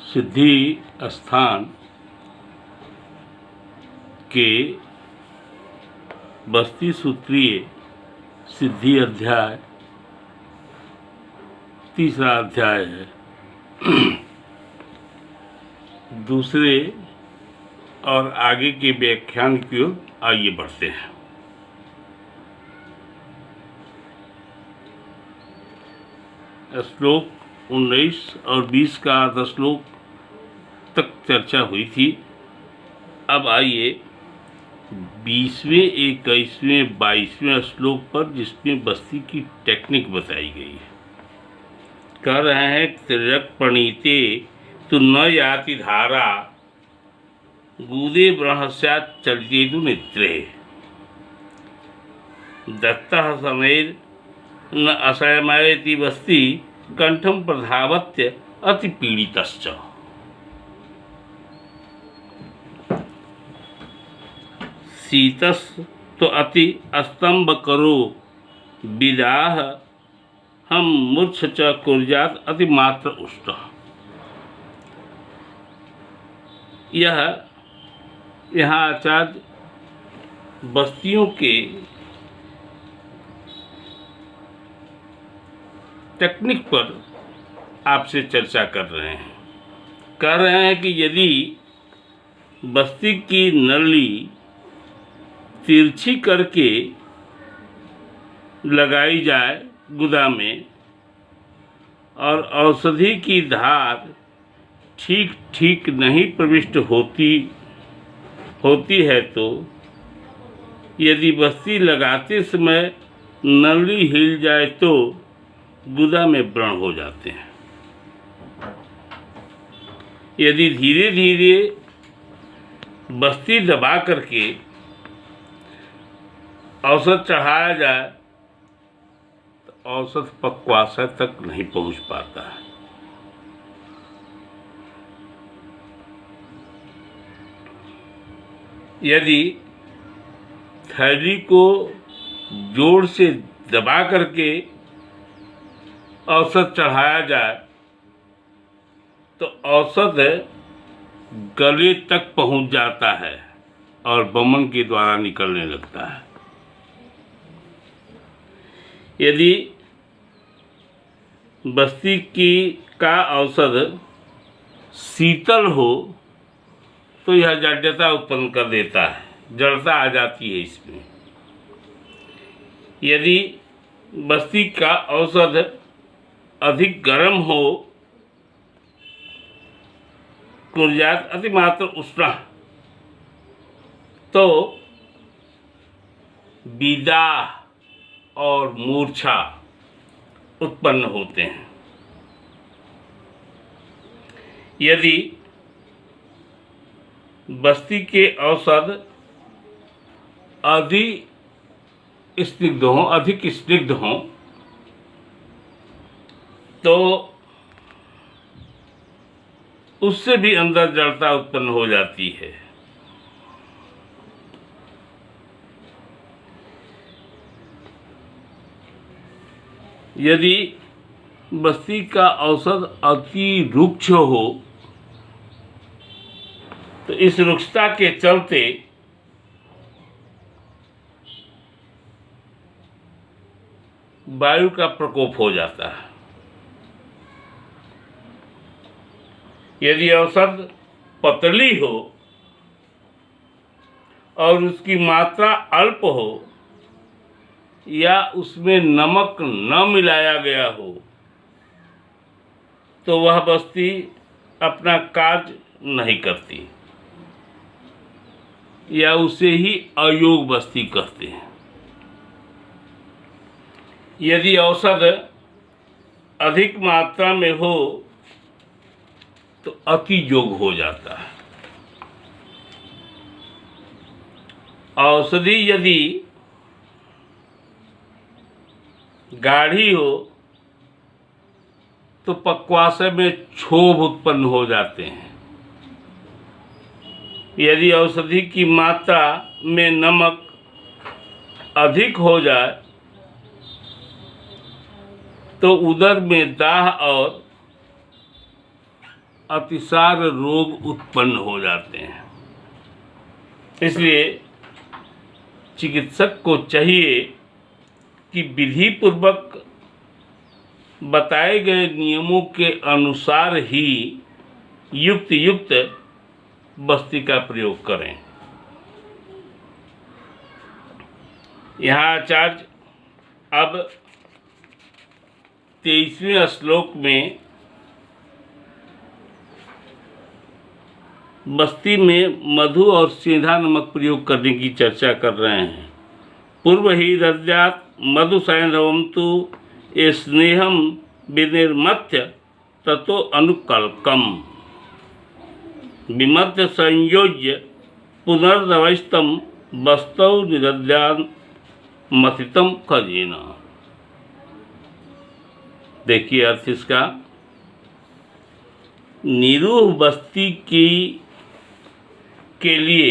सिद्धि स्थान के बस्ती सूत्रीय सिद्धि अध्याय तीसरा अध्याय है। दूसरे और आगे के व्याख्यान की ओर आइए बढ़ते हैं। श्लोक 19 और 20 का आधा श्लोक तक चर्चा हुई थी। अब आइए 20वें, 21वें, 22वें श्लोक पर, जिसमें बस्ती की टेक्निक बताई गई है। कह रहे हैं तिर्यक प्रणीते तु न याति धारा गूदे ब्रह्मस्यात् चलितेतु निद्रे दत्तः समेर न असयमयति बस्ती कंठम प्रधावत्य अति पीड़ितश्च। शीतस तो अति स्तंभ करो विदाह हम मूर्छ च कुर्यात् अति मात्र उष्ट। यहाँ आचार्य बस्तियों के टेक्निक पर आपसे चर्चा कर रहे हैं। कह रहे हैं कि यदि बस्ती की नली तिरछी करके लगाई जाए गुदा में और औषधि की धार ठीक ठीक नहीं प्रविष्ट होती है, तो यदि बस्ती लगाते समय नली हिल जाए तो गुदा में व्रण हो जाते हैं। यदि धीरे धीरे बस्ती दबा करके औसत चढ़ाया जाए तो औसत पक्वाशय तक नहीं पहुंच पाता है। यदि थैली को जोर से दबा करके औसत चढ़ाया जाए तो औसत गले तक पहुंच जाता है और बमन के द्वारा निकलने लगता है। यदि बस्ती का औषध शीतल हो तो यह जड़ता उत्पन्न कर देता है, जड़ता आ जाती है इसमें। यदि बस्ती का औषध अधिक गर्म हो कुर्यात् अतिमात्र उष्ण, तो विदा और मूर्छा उत्पन्न होते हैं। यदि बस्ती के औषध अधिक स्निग्ध हों तो उससे भी अंदर जड़ता उत्पन्न हो जाती है। यदि बस्ती का औषध अति रुक्ष हो तो इस रुक्षता के चलते वायु का प्रकोप हो जाता है। यदि औषध पतली हो और उसकी मात्रा अल्प हो या उसमें नमक न मिलाया गया हो तो वह बस्ती अपना कार्य नहीं करती, या उसे ही अयोग बस्ती कहते हैं। यदि औषध अधिक मात्रा में हो तो अति योग हो जाता है। औषधि यदि गाढ़ी हो तो पक्वाशय में क्षोभ उत्पन्न हो जाते हैं। यदि औषधि की मात्रा में नमक अधिक हो जाए तो उदर में दाह और अतिसार रोग उत्पन्न हो जाते हैं। इसलिए चिकित्सक को चाहिए कि विधि पूर्वक बताए गए नियमों के अनुसार ही युक्त बस्ती का प्रयोग करें। यहाँ आचार्य अब 23वें श्लोक में बस्ती में मधु और सेंधा नमक प्रयोग करने की चर्चा कर रहे हैं। पूर्व ही दद्यात् मधु सैंधवम तु स्नेहम विनिर्मथ्य ततो अनुकल्कम विमथ्य संयोज्य पुनर्दवैस्तम वस्तौ निदद्यान् मथितम खजेना। देखिए अर्थ इसका, निरूह बस्ती के लिए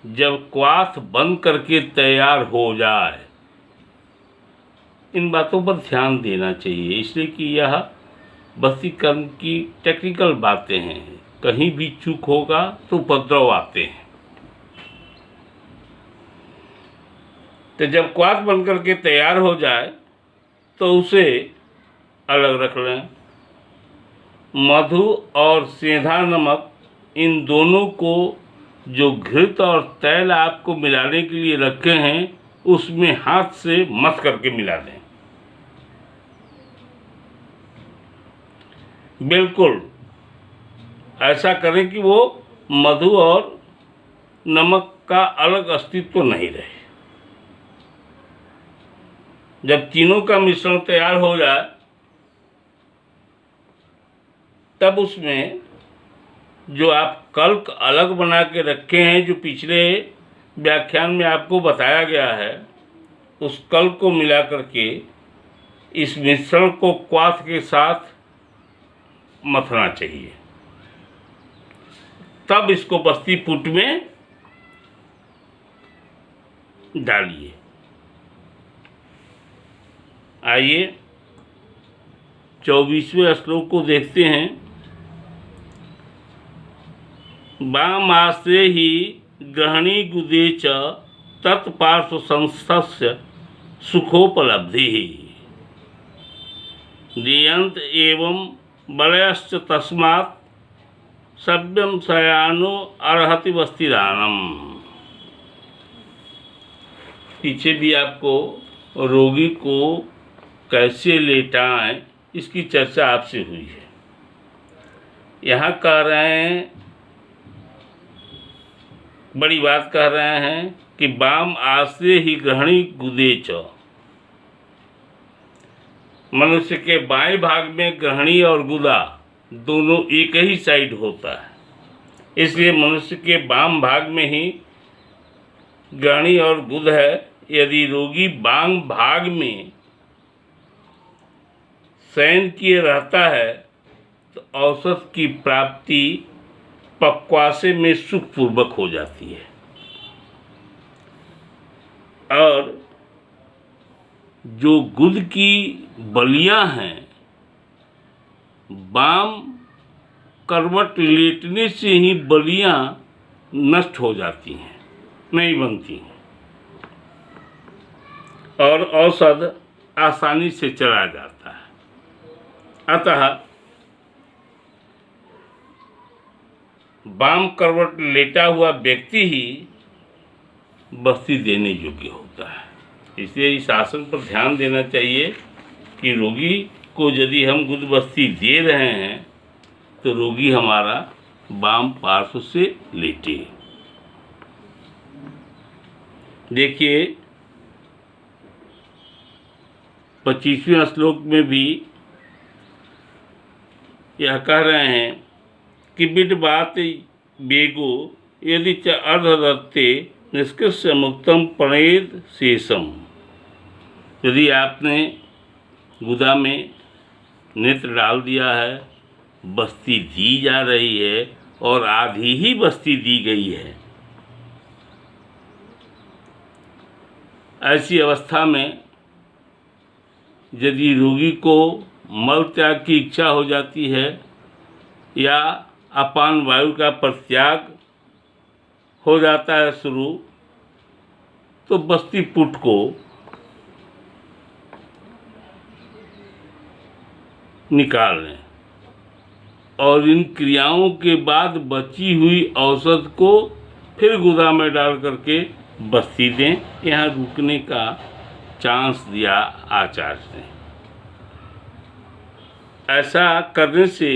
जब क्वाथ बन करके तैयार हो जाए, इन बातों पर ध्यान देना चाहिए, इसलिए कि यह बस्ती कर्म की टेक्निकल बातें हैं। कहीं भी चूक होगा तो उपद्रव आते हैं। तो जब क्वाथ बन करके तैयार हो जाए तो उसे अलग रख लें। मधु और सेंधा नमक, इन दोनों को जो घृत और तैल आपको मिलाने के लिए रखे हैं उसमें हाथ से मथ करके मिला दें। बिल्कुल ऐसा करें कि वो मधु और नमक का अलग अस्तित्व नहीं रहे। जब तीनों का मिश्रण तैयार हो जाए तब उसमें जो आप कल्क अलग बना के रखे हैं, जो पिछले व्याख्यान में आपको बताया गया है, उस कल्क को मिला करके इस मिश्रण को क्वाथ के साथ मथना चाहिए। तब इसको बस्ती पुट में डालिए। आइए 24वें श्लोक को देखते हैं। वामाश्रे ही ग्रहणी गुदे च तत्पार्श्व संस्थस्य सुखोपलब्धि दियंत एवं बलयश्च तस्मात् सभ्यम शयानो अर्हति बस्तिदानम। पीछे भी आपको रोगी को कैसे लेटाएं इसकी चर्चा आपसे हुई है। यहाँ कह रहे हैं, बड़ी बात कह रहे हैं कि वाम आश्रय ही ग्रहणी गुदे च। मनुष्य के बाएं भाग में ग्रहणी और गुदा दोनों एक ही साइड होता है, इसलिए मनुष्य के वाम भाग में ही ग्रहणी और गुद है। यदि रोगी बाम भाग में शयन किए रहता है तो औसत की प्राप्ति पक्वासे में सुखपूर्वक हो जाती है। और जो गुद की बलियां हैं, बाम करवट लेटने से ही बलियां नष्ट हो जाती हैं, नहीं बनती हैं, और औषध आसानी से चला जाता है। अतः वाम करवट लेटा हुआ व्यक्ति ही बस्ती देने योग्य होता है। इसलिए इस आसन पर ध्यान देना चाहिए कि रोगी को यदि हम गुद बस्ती दे रहे हैं तो रोगी हमारा वाम पार्श्व से लेटे। देखिए 25वें श्लोक में भी यह कह रहे हैं कि बिड बात बेगो यदि च अर्धदत्ते निष्कृष्य मुक्तम प्रणेद शेषम। यदि आपने गुदा में नेत्र डाल दिया है, बस्ती दी जा रही है और आधी ही बस्ती दी गई है, ऐसी अवस्था में यदि रोगी को मल त्याग की इच्छा हो जाती है या अपान वायु का परित्याग हो जाता है शुरू, तो बस्ती पुट को निकाल लें और इन क्रियाओं के बाद बची हुई औसत को फिर गुदा में डाल करके बस्ती दें। यहाँ रुकने का चांस दिया आचार्य ने। ऐसा करने से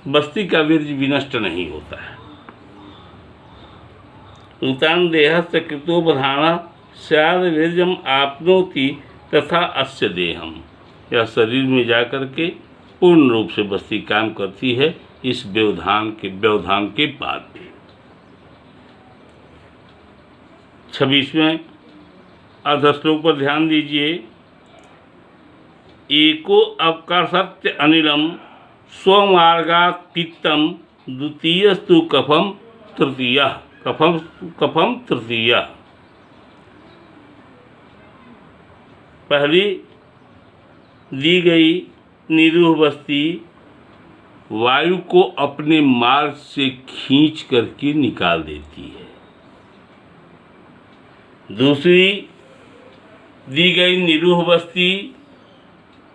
बस्ती का वीर्ज विनष्ट नहीं होता है। ऋतान देहस्य कृतोपधान स्याद वीर्जम आपनोति तथा अस्य देहम। यह शरीर में जाकर के पूर्ण रूप से बस्ती काम करती है इस व्यवधान के बाद भी। 26वें अर्धश्लोक पर ध्यान दीजिए। एको अवकर्षत्य अनिलम स्वमार्गात् पित्तम द्वितीयस्तु कफम तृतीयः। कफम तृतीयः। पहली दी गई निरूह बस्ती वायु को अपने मार्ग से खींच करके निकाल देती है। दूसरी दी गई निरूह बस्ती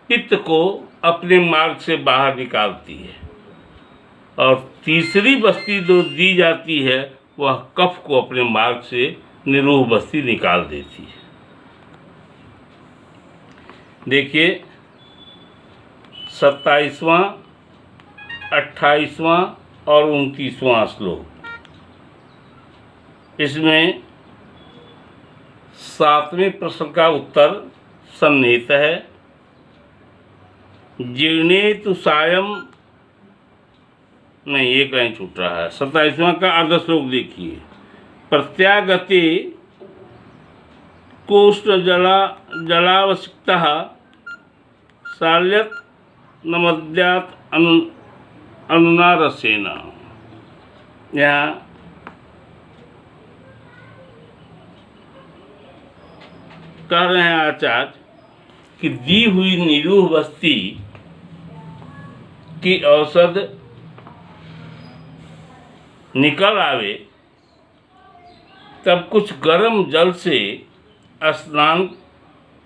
पित्त को अपने मार्ग से बाहर निकालती है। और तीसरी बस्ती जो दी जाती है वह कफ को अपने मार्ग से निरूह बस्ती निकाल देती है। देखिए 27वां, 28वां और 29वां श्लोक। इसमें 7वें प्रश्न का उत्तर सन्निहित है। जीर्णे तु सायं, नहीं एक लाइन छूट रहा है। 27वां का अर्ध श्लोक देखिए। प्रत्यागते कोष्ठ जलावसिक्तः शाल्यत नमद्यात अनुनारसेन। यहाँ कह रहे हैं आचार्य कि दी हुई निरूह बस्ती की औषध निकल आवे तब कुछ गर्म जल से स्नान,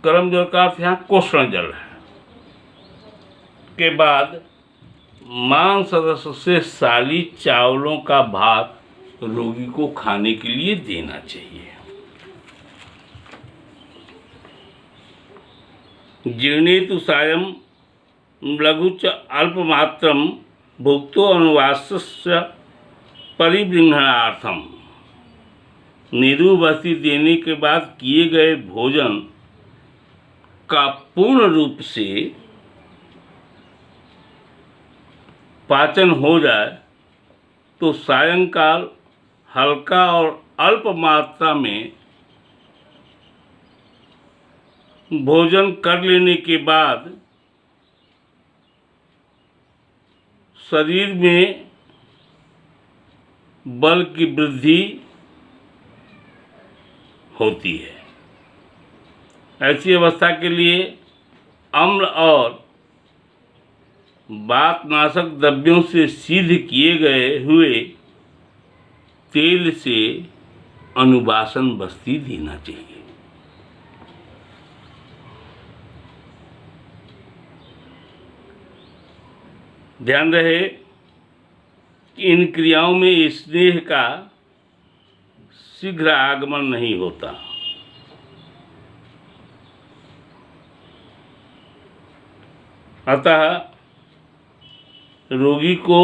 गर्म जल का अर्थ यहाँ कोष्ण जल है, के बाद मांस रस से साली चावलों का भात रोगी को खाने के लिए देना चाहिए। जीर्णे तु सायं लघुच अल्पमात्रम भुक्तो अनुवासस्य परिबृंहणार्थम। निरूह बस्ती देने के बाद किए गए भोजन का पूर्ण रूप से पाचन हो जाए तो सायंकाल हल्का और अल्प मात्रा में भोजन कर लेने के बाद शरीर में बल की वृद्धि होती है। ऐसी अवस्था के लिए अम्ल और वातनाशक द्रव्यों से सिद्ध किए गए हुए तेल से अनुवासन बस्ती देना चाहिए। ध्यान रहे कि इन क्रियाओं में स्नेह का शीघ्र आगमन नहीं होता। अतः रोगी को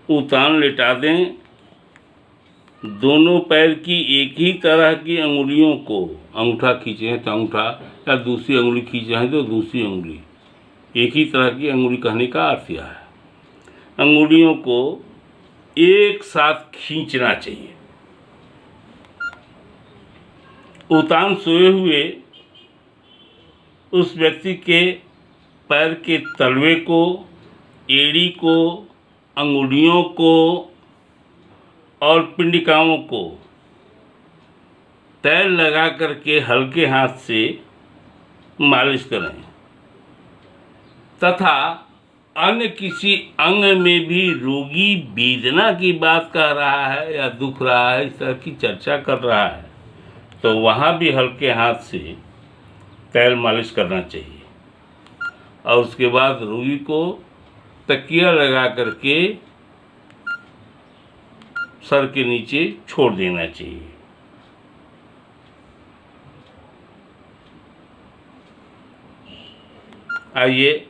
उतान लेटा दें। दोनों पैर की एक ही तरह की अंगुलियों को, अंगूठा खींचे हैं तो अंगूठा, या दूसरी अंगुली खींचे हैं तो दूसरी अंगुली, एक ही तरह की अंगुली कहने का अर्थ यह है। अंगुलियों को एक साथ खींचना चाहिए। उतान सोए हुए उस व्यक्ति के पैर के तलवे को, एड़ी को, अंगुलियों को और पिंडिकाओं को तेल लगा करके हल्के हाथ से मालिश करें। तथा अन्य किसी अंग में भी रोगी वेदना की बात कह रहा है या दुख रहा है, इस तरह की चर्चा कर रहा है, तो वहाँ भी हल्के हाथ से तेल मालिश करना चाहिए और उसके बाद रोगी को तकिया लगा करके सर के नीचे छोड़ देना चाहिए। आइए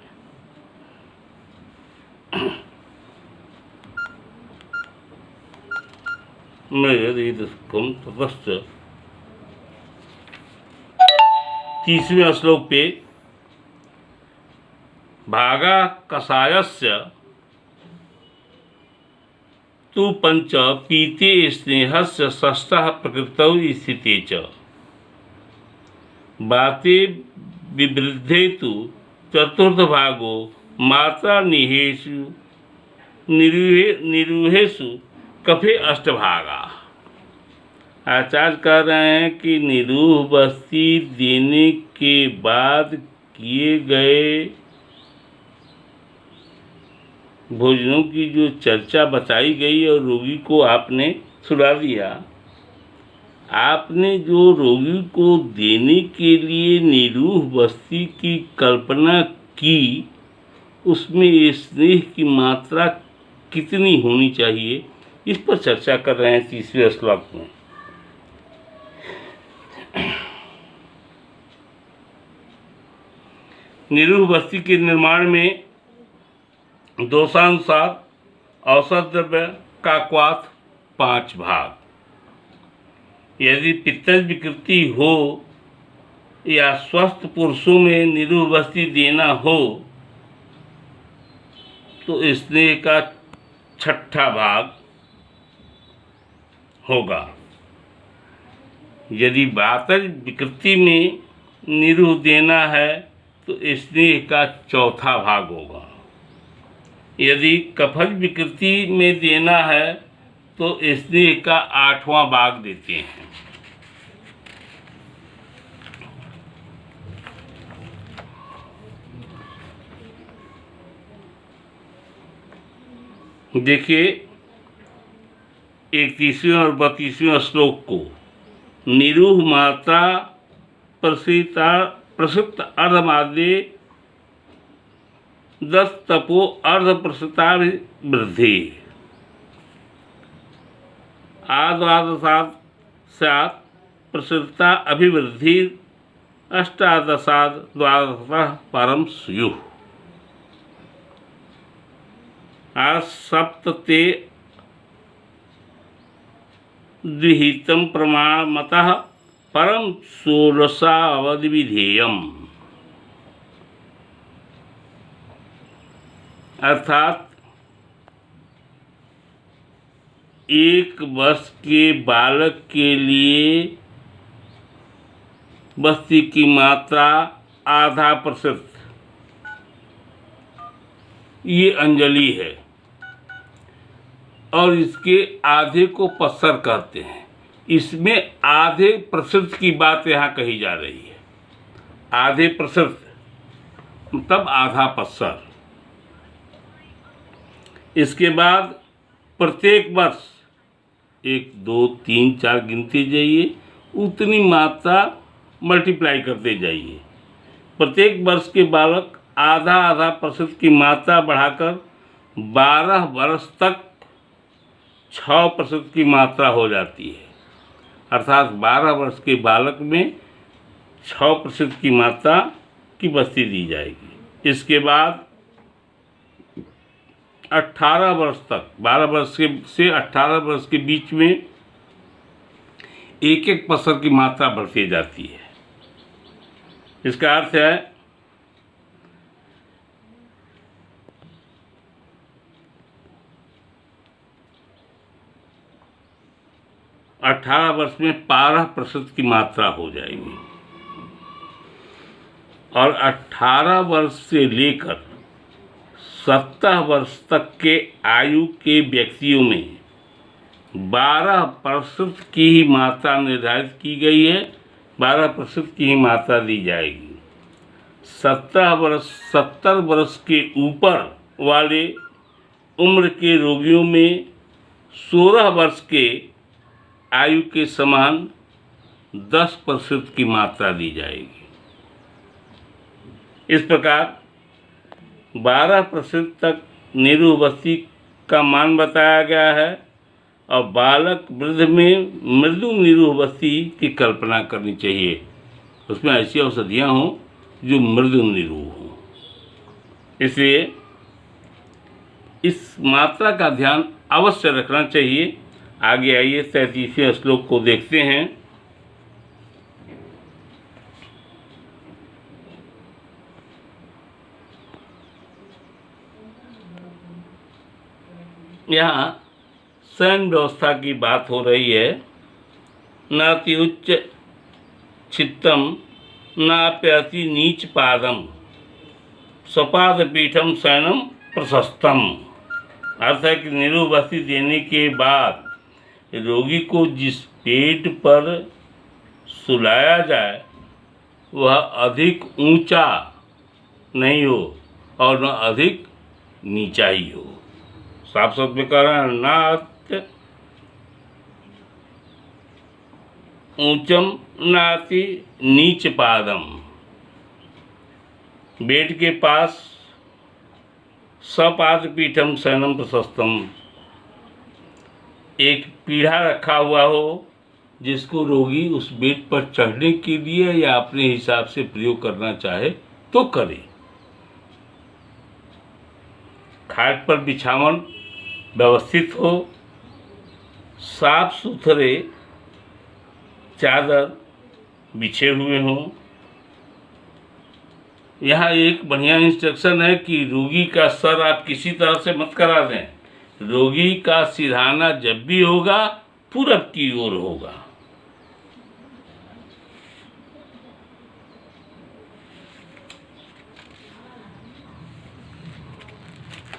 ततश्च 30वें श्लोक पे भागा कषायस्य तु पंच पीते स्नेहस्य षष्ठः प्रकृतौ स्थिते च बाते विवृद्धे तु चतुर्थ भागो मात्रा निरूहेषु कफे अष्टभागा। आचार्य कह रहे हैं कि निरूह बस्ती देने के बाद किए गए भोजनों की जो चर्चा बताई गई और रोगी को आपने सुला दिया, आपने जो रोगी को देने के लिए निरूह बस्ती की कल्पना की, उसमें स्नेह की मात्रा कितनी होनी चाहिए, इस पर चर्चा कर रहे हैं 30वें श्लोक में। निरूह बस्ती के निर्माण में दोषानुसार औसत द्रव्य का क्वाथ 5 भाग। यदि पित्तज विकृति हो या स्वस्थ पुरुषों में निरूह बस्ती देना हो तो स्नेह का 6ठा भाग होगा। यदि वातज विकृति में निरूह देना है तो स्नेह का 4था भाग होगा। यदि कफज विकृति में देना है तो स्नेह का 8वां भाग देते हैं। देखिए 31वें और 32वें श्लोक को निरूह मात्रा प्रसिद्ध अर्धमादे 10 तपो अर्ध प्रसिद्धा वृद्धि आद्वादशात् स्यात् प्रसिद्धता अभिवृद्धि अष्टादशात् द्वादशतः परम स्युः सप्तते द्विहितं प्रमाणमतः परम 16 विधेयम्। अर्थात 1 वर्ष के बालक के लिए बस्ती की मात्रा आधा प्रतिशत ये अंजलि है और इसके आधे को पस्सर कहते हैं। इसमें आधे प्रतिशत की बात यहाँ कही जा रही है। आधे प्रतिशत मतलब आधा पस्सर। इसके बाद प्रत्येक वर्ष 1 2 3 4 गिनते जाइए, उतनी मात्रा मल्टीप्लाई करते जाइए। प्रत्येक वर्ष के बालक आधा प्रतिशत की मात्रा बढ़ाकर 12 वर्ष तक 6% की मात्रा हो जाती है। अर्थात 12 वर्ष के बालक में 6% की मात्रा की बस्ती दी जाएगी। इसके बाद 18 वर्ष तक, 12 वर्ष से 18 वर्ष के बीच में 1% की मात्रा बढ़ती जाती है। इसका अर्थ है 18 वर्ष में 12% की मात्रा हो जाएगी और 18 वर्ष से लेकर 70 वर्ष तक के आयु के व्यक्तियों में 12% की ही मात्रा निर्धारित की गई है। 12% की ही मात्रा दी जाएगी। 70 वर्ष के ऊपर वाले उम्र के रोगियों में 16 वर्ष के आयु के समान 10% की मात्रा दी जाएगी। इस प्रकार 12% तक निरूबस्ती का मान बताया गया है और बालक वृद्ध में मृदु निरूबस्ती की कल्पना करनी चाहिए। उसमें ऐसी औषधियाँ हों जो मृदु निरू हों। इसलिए इस मात्रा का ध्यान अवश्य रखना चाहिए। आगे आइए 33वें श्लोक को देखते हैं। यहाँ शयन व्यवस्था की बात हो रही है। नाति उच्च चित्तम नाप्यति नीच पादम स्वपाद पीठम शयनम प्रशस्तम। अर्थ है कि निरूबस्ती देने के बाद रोगी को जिस पेट पर सुलाया जाए वह अधिक ऊंचा नहीं हो और न अधिक नीचा ही हो। साफ शब्द में कह रहे हैं, नात्य ऊंचम नाति नीच पादम। बेड के पास सपाद पीठम शयनम प्रशस्तम, एक पीढ़ा रखा हुआ हो जिसको रोगी उस बेड पर चढ़ने के लिए या अपने हिसाब से प्रयोग करना चाहे तो करे। खाट पर बिछावन व्यवस्थित हो, साफ सुथरे चादर बिछे हुए हों। यहाँ एक बढ़िया इंस्ट्रक्शन है कि रोगी का सर आप किसी तरह से मत करा दें। रोगी का सिरहाना जब भी होगा पूरब की ओर होगा।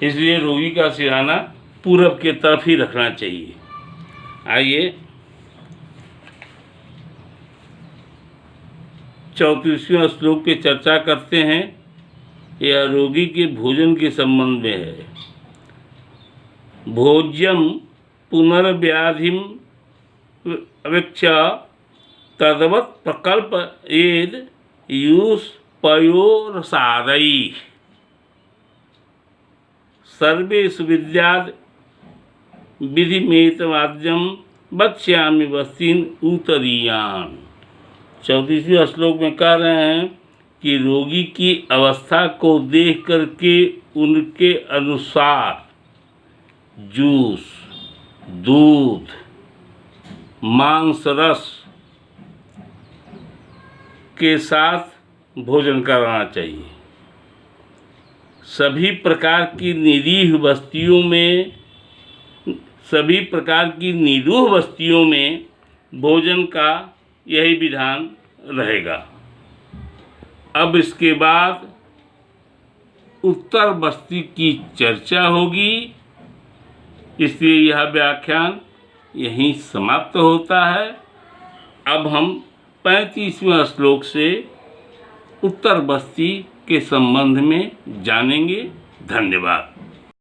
इसलिए रोगी का सिरहाना पूरब के तरफ ही रखना चाहिए। आइए 34वें श्लोक पे चर्चा करते हैं। यह रोगी के भोजन के संबंध में है। भोज्यम पुनर्व्याधिम अवेक्ष्य तद्वत् प्रकल्प एद यूस पयोरसादई सर्वे सुविद्याद विधिमेतवाद्यम वक्ष्यामि वस्तीन उत्तरीयान। 34वें श्लोक में कह रहे हैं कि रोगी की अवस्था को देख करके उनके अनुसार जूस, दूध, मांस रस के साथ भोजन कराना चाहिए। सभी प्रकार की निरीह बस्तियों में भोजन का यही विधान रहेगा। अब इसके बाद उत्तर बस्ती की चर्चा होगी। इसलिए यह व्याख्यान यहीं समाप्त होता है। अब हम 35वें श्लोक से उत्तर बस्ती के संबंध में जानेंगे। धन्यवाद।